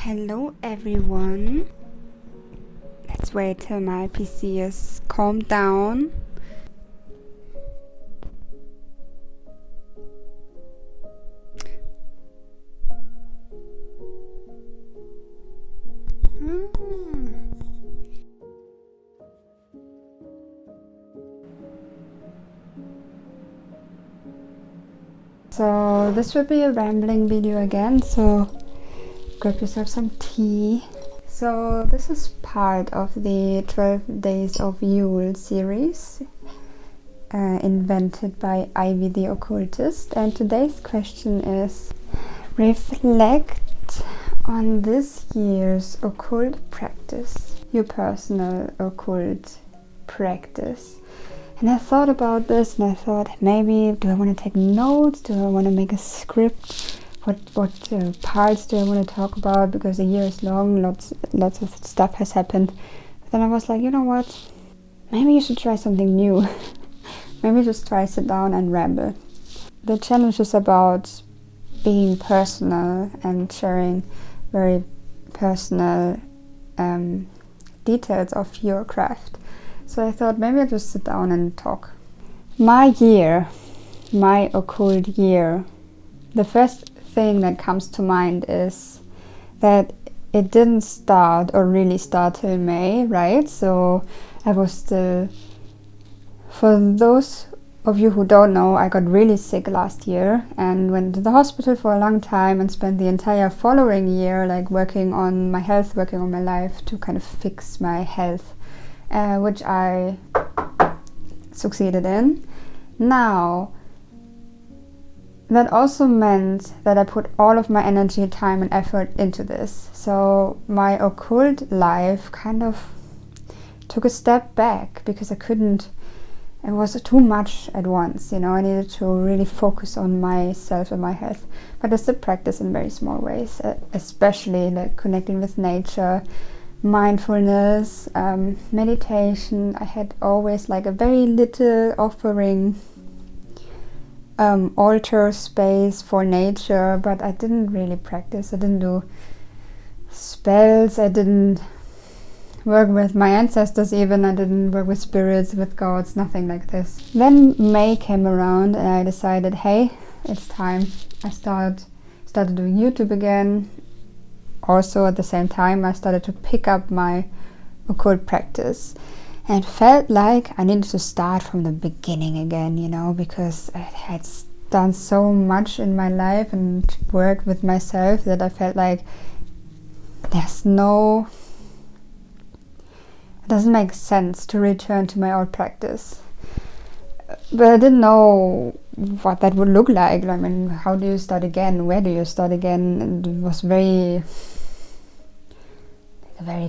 Hello everyone. Let's wait till my PC is calmed down. So this will be a rambling video again, so grab yourself some tea. So this is part of the 12 Days of Yule series invented by Ivy the occultist, and today's question is: reflect on this year's occult practice, your personal occult practice. And I thought about this and I thought, maybe do I want to take notes? Do I want to make a script? What parts do I want to talk about? Because the year is long, lots of stuff has happened. But then I was like, you know what? Maybe you should try something new. Maybe just try sit down and ramble. The challenge is about being personal and sharing very personal details of your craft. So I thought maybe I'll just sit down and talk. My occult year. The first thing that comes to mind is that it didn't start or really start till May, right? So I was still, for those of you who don't know, I got really sick last year and went to the hospital for a long time and spent the entire following year like working on my health, working on my life to kind of fix my health. Which I succeeded in. Now, that also meant that I put all of my energy, time and effort into this. So my occult life kind of took a step back because it was too much at once, you know. I needed to really focus on myself and my health. But I still practice in very small ways, especially like connecting with nature, mindfulness, meditation. I had always like a very little offering altar space for nature, but I didn't really practice. I didn't do spells, I didn't work with my ancestors even, I didn't work with spirits, with gods, nothing like this. Then May came around and I decided, hey, it's time. I started doing YouTube again. Also at the same time I started to pick up my occult practice and felt like I needed to start from the beginning again, you know, because I had done so much in my life and worked with myself that I felt like it doesn't make sense to return to my old practice. But I didn't know what that would look like. I mean, how do you start again? Where do you start again? And it was very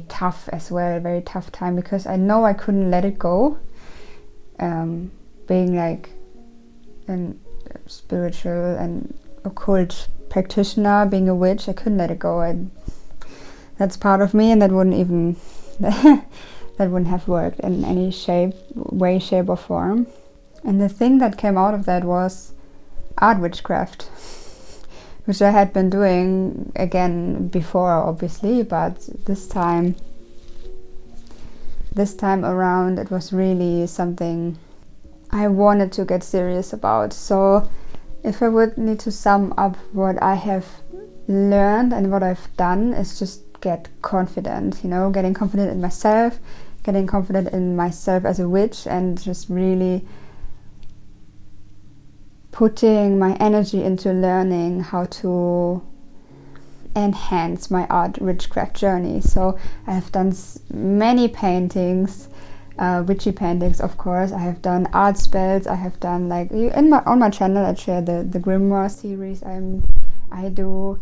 tough as well, very tough time, because I know I couldn't let it go. Being like a spiritual and occult practitioner, being a witch, I couldn't let it go. That's part of me, and that wouldn't even that wouldn't have worked in any way, shape or form. And the thing that came out of that was art witchcraft, which I had been doing again before, obviously, but this time around it was really something I wanted to get serious about. So if I would need to sum up what I have learned and what I've done, is just get confident, you know, getting confident in myself, as a witch, and just really putting my energy into learning how to enhance my art witchcraft journey. So I have done many paintings, witchy paintings, of course. I have done art spells. I have done like on my channel I share the Glamours series I do.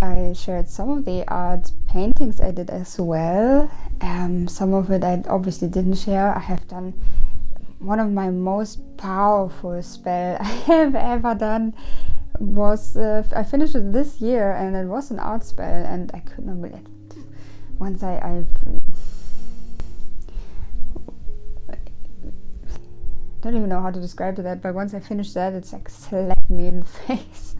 I shared some of the art paintings I did as well. Some of it I obviously didn't share. I have done one of my most powerful spell I have ever done was I finished it this year, and it was an art spell, and I could not believe it. Once I don't even know how to describe that, but once I finished that, it's like slapped me in the face.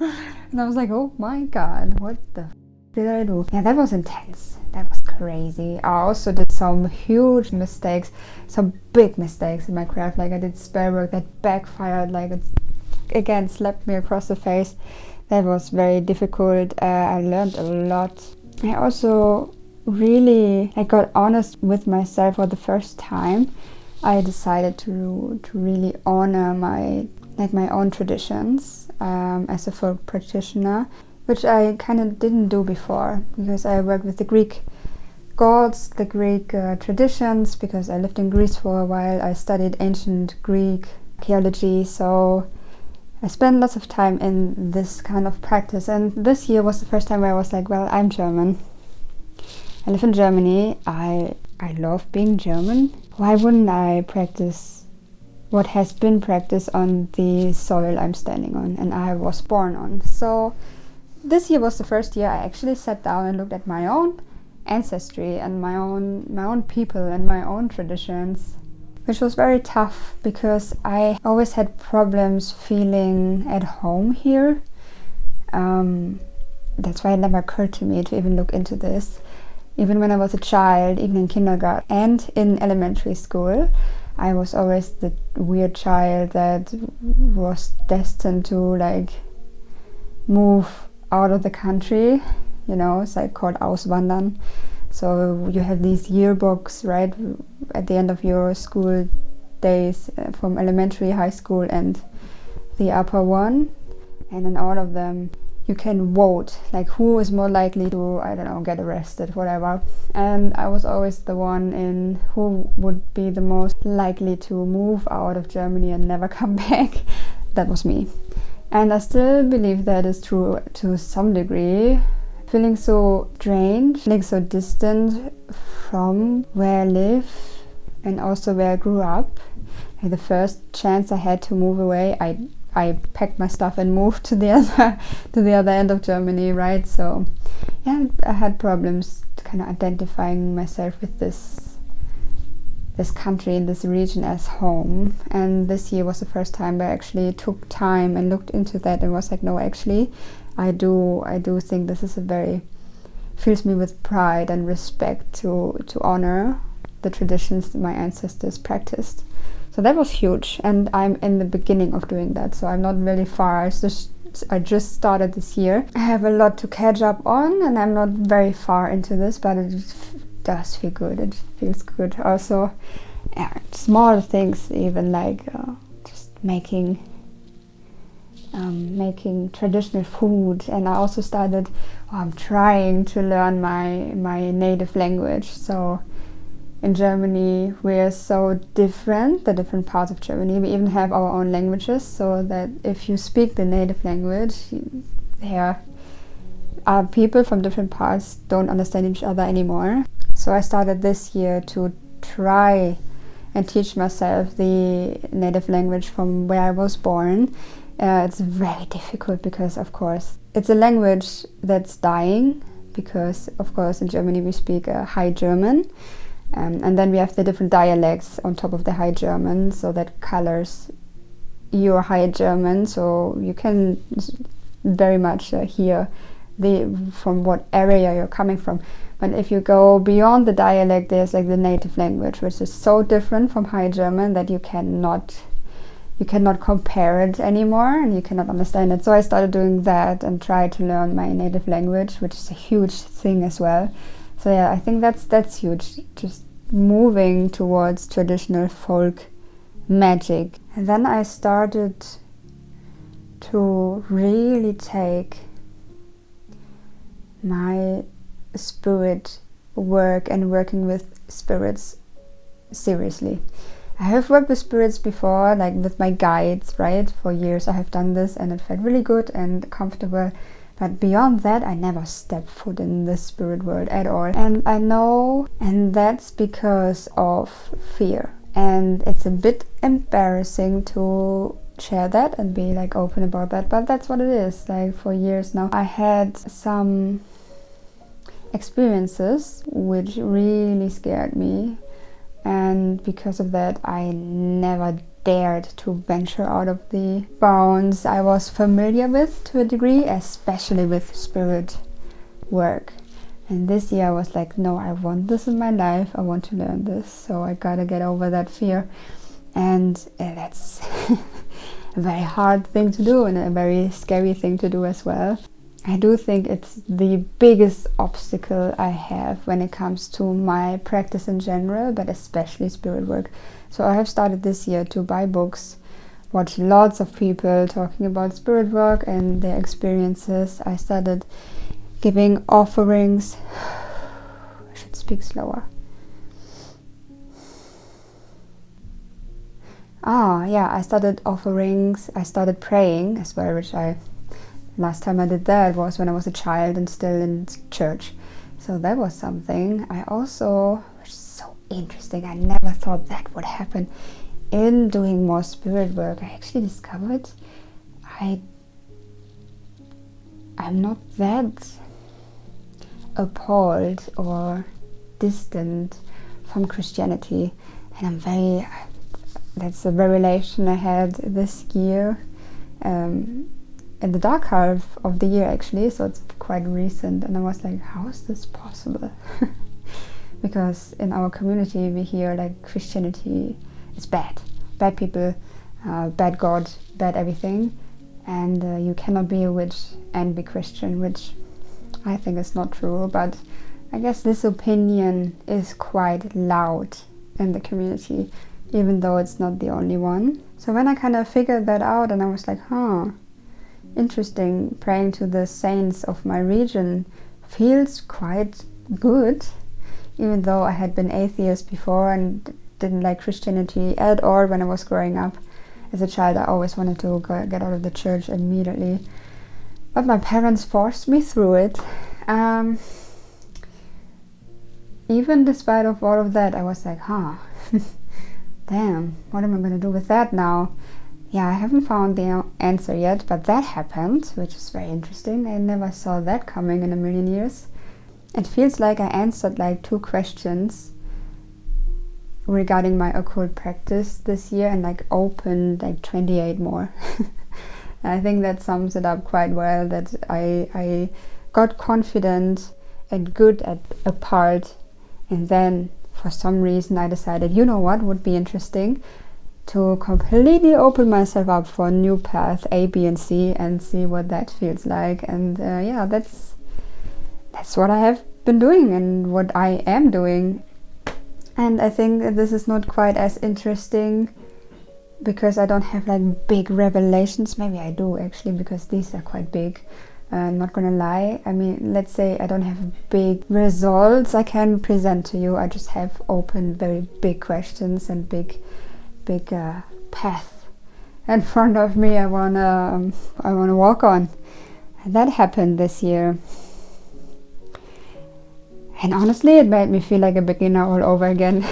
And I was like, oh my god, what the did I do? Yeah, that was intense. That was crazy. I also did some huge mistakes, some big mistakes in my craft. Like I did spell work that backfired, like it again slapped me across the face. That was very difficult. I learned a lot. I also really got honest with myself for the first time. I decided to really honor my own traditions as a folk practitioner, which I kind of didn't do before, because I worked with the Greek gods, the Greek traditions, because I lived in Greece for a while. I studied ancient Greek archaeology, so I spent lots of time in this kind of practice. And this year was the first time where I was like, well, I'm German. I live in Germany. I love being German. Why wouldn't I practice what has been practiced on the soil I'm standing on and I was born on? So this year was the first year I actually sat down and looked at my own ancestry and my own people and my own traditions, which was very tough because I always had problems feeling at home here. That's why it never occurred to me to even look into this. Even when I was a child, even in kindergarten and in elementary school, I was always the weird child that was destined to move out of the country. You know, it's called Auswandern. So you have these yearbooks, right, at the end of your school days from elementary, high school and the upper one. And in all of them, you can vote, who is more likely to, I don't know, get arrested, whatever. And I was always the one in who would be the most likely to move out of Germany and never come back. That was me. And I still believe that is true to some degree. Feeling so strange, feeling so distant from where I live and also where I grew up. The first chance I had to move away, I packed my stuff and moved to the other end of Germany, right? So yeah, I had problems kind of identifying myself with this country and this region as home. And this year was the first time I actually took time and looked into that and was like, no, actually I do think this is fills me with pride and respect to honor the traditions that my ancestors practiced. So that was huge, and I'm in the beginning of doing that, so I'm not really far. I just started this year. I have a lot to catch up on, and I'm not very far into this, but it does feel good. It feels good. Also, small things, even just making traditional food. And I also started, I'm trying to learn my native language. So in Germany, we're so different, the different parts of Germany. We even have our own languages, so that if you speak the native language, there are people from different parts don't understand each other anymore. So I started this year to try and teach myself the native language from where I was born. It's very difficult because, of course, it's a language that's dying because, of course, in Germany we speak High German. And then we have the different dialects on top of the High German, so that colors your High German, so you can very much hear from what area you're coming from. But if you go beyond the dialect, there's the native language, which is so different from High German that you cannot compare it anymore, and you cannot understand it. So I started doing that and tried to learn my native language, which is a huge thing as well. So yeah, I think that's huge, just moving towards traditional folk magic. And then I started to really take my spirit work and working with spirits seriously. I have worked with spirits before, with my guides, right? For years I have done this and it felt really good and comfortable. But beyond that, I never stepped foot in the spirit world at all. And I know, and that's because of fear. And it's a bit embarrassing to share that and be open about that, but that's what it is. For years now, I had some experiences which really scared me. And because of that, I never dared to venture out of the bounds I was familiar with to a degree, especially with spirit work. And this year I was like, no, I want this in my life, I want to learn this, so I gotta get over that fear. And that's a very hard thing to do and a very scary thing to do as well. I do think it's the biggest obstacle I have when it comes to my practice in general, but especially spirit work. So I have started this year to buy books, watch lots of people talking about spirit work and their experiences. I started giving offerings. I should speak slower. I started offerings. I started praying as well, which last time I did that was when I was a child and still in church. So that was something. I also, which is so interesting, I never thought that would happen. In doing more spirit work, I actually discovered I'm not that appalled or distant from Christianity, and that's a revelation I had this year, in the dark half of the year actually, so it's quite recent, and I was like, how is this possible? Because in our community we hear like Christianity is bad people, bad God, bad everything, and you cannot be a witch and be Christian, which I think is not true, but I guess this opinion is quite loud in the community, even though it's not the only one. So when I kind of figured that out, and I was like, interesting, praying to the saints of my region feels quite good, even though I had been atheist before and didn't like Christianity at all when I was growing up. As a child, I always wanted to get out of the church immediately, but my parents forced me through it. Even despite of all of that, I was like, damn, what am I going to do with that now? Yeah, I haven't found the answer yet, but that happened, which is very interesting. I never saw that coming in a million years. It feels like I answered like 2 questions regarding my occult practice this year and like opened like 28 more. I think that sums it up quite well, that I got confident and good at a part, and then for some reason I decided, you know what would be interesting? To completely open myself up for a new path, A, B and C, and see what that feels like. And that's what I have been doing and what I am doing. And I think this is not quite as interesting because I don't have like big revelations. Maybe I do actually, because these are quite big. I'm not gonna lie. I mean, let's say I don't have big results I can present to you. I just have open, very big questions and big path in front of me I wanna walk on. And that happened this year. And honestly, it made me feel like a beginner all over again.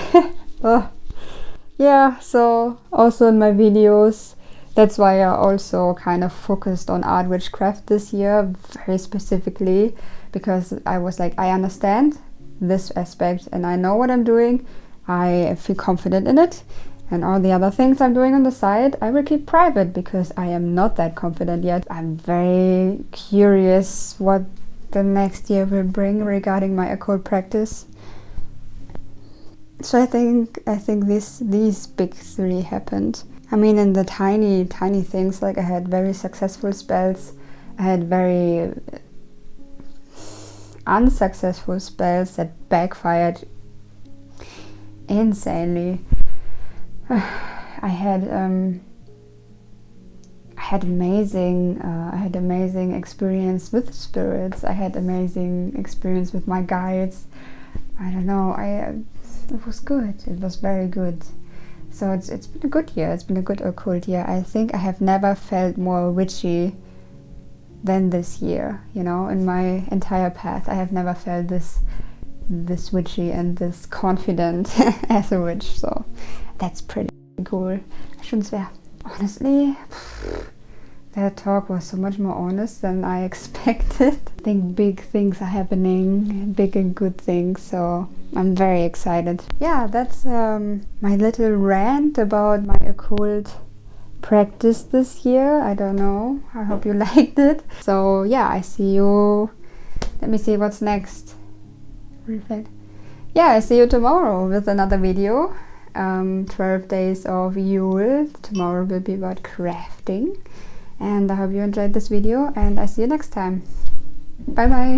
Yeah, so also in my videos, that's why I also kind of focused on art witchcraft this year, very specifically, because I was like, I understand this aspect and I know what I'm doing. I feel confident in it. And all the other things I'm doing on the side, I will keep private because I am not that confident yet. I'm very curious what the next year will bring regarding my occult practice. So I think these big 3 happened. I mean, in the tiny things, like I had very successful spells, I had very unsuccessful spells that backfired insanely. I had amazing experience with spirits. I had amazing experience with my guides. I don't know. It was good. It was very good. So it's been a good year. It's been a good occult year. I think I have never felt more witchy than this year. You know, in my entire path, I have never felt this witchy and this confident as a witch. So that's pretty cool. I shouldn't swear. Honestly, that talk was so much more honest than I expected. I think big things are happening, big and good things, so I'm very excited. Yeah, that's my little rant about my occult practice this year. I don't know, I hope you liked it. So yeah, I see you Let me see what's next. Reflect. Yeah, I see you tomorrow with another video. 12 days of Yule. Tomorrow will be about crafting. And I hope you enjoyed this video, and I see you next time. Bye bye.